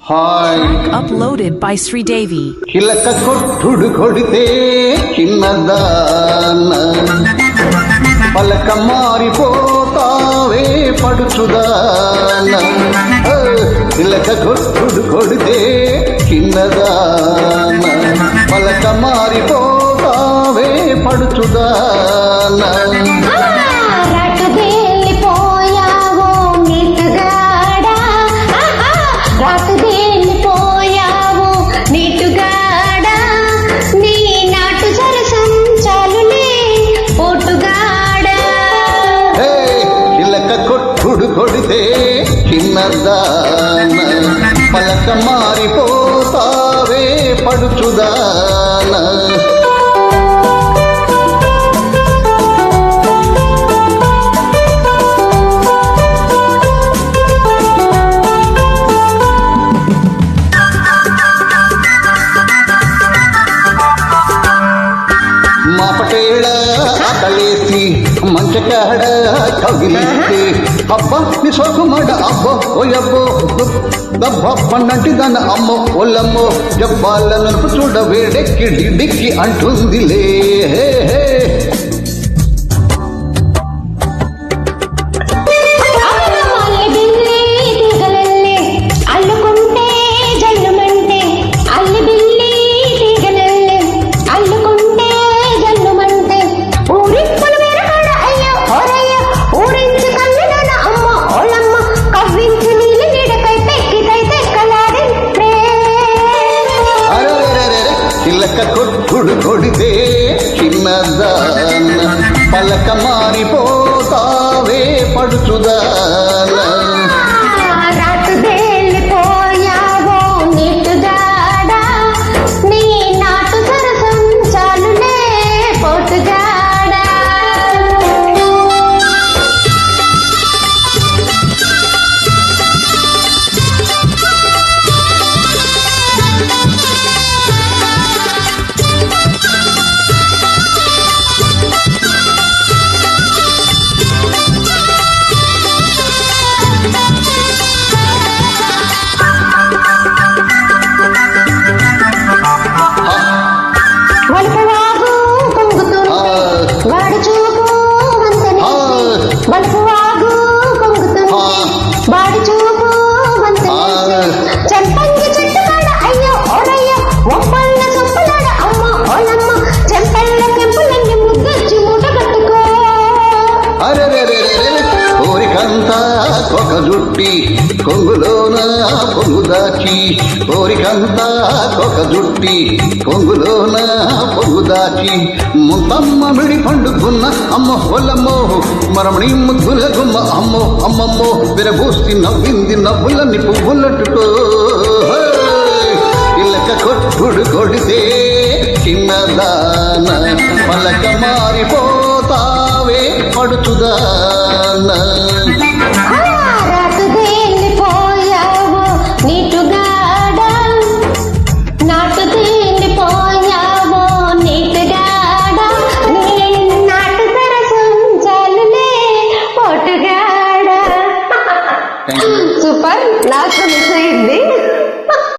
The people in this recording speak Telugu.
Hi uploaded by Sridevi. చిలక కొట్టుడు కొడితే చిన్నదాన పలక మారిపోతావే పడుచుదాన చిలక కొట్టుడు కొడితే చిన్నదాన పలక మారిపోతావే పడుచుదాన కొడితే చిన్నదాన పలక మారిపోతావే పడుచుదాన మా పటేళ ఆకలేసి మంచకాడ కవిలిస్తే అబ్బా నీ సోకుమాడ అబ్బో ఓయబ్బో దబ్బ పన్నంటి దాని అమ్మో ఒల్లమ్మో జబ్బాల నలుపు చూడ వేడెక్కి డిక్కి అంటుందిలే చిలక కొట్టుడు కొడితే చిన్నదాన పలక మారిపోతావే పడుచుదాన ఒక జుట్టి కొంగులోన పొంగు దాచి కోరికంతా ఒక జుట్టి కొంగులోన పొంగు దాచి ముంతమ్మ మిడి పండుకున్న అమ్మ ఒల్లమ్మో మరమణి ముద్దుల గుమ్మ అమ్మో అమ్మమ్మో విరబూసి నవ్వింది నవ్వులని పువ్వులట్టుకో ఇలక కొట్టుడు కొడితే చిన్నదాన పలక మారిపోతావే పడుచుదాన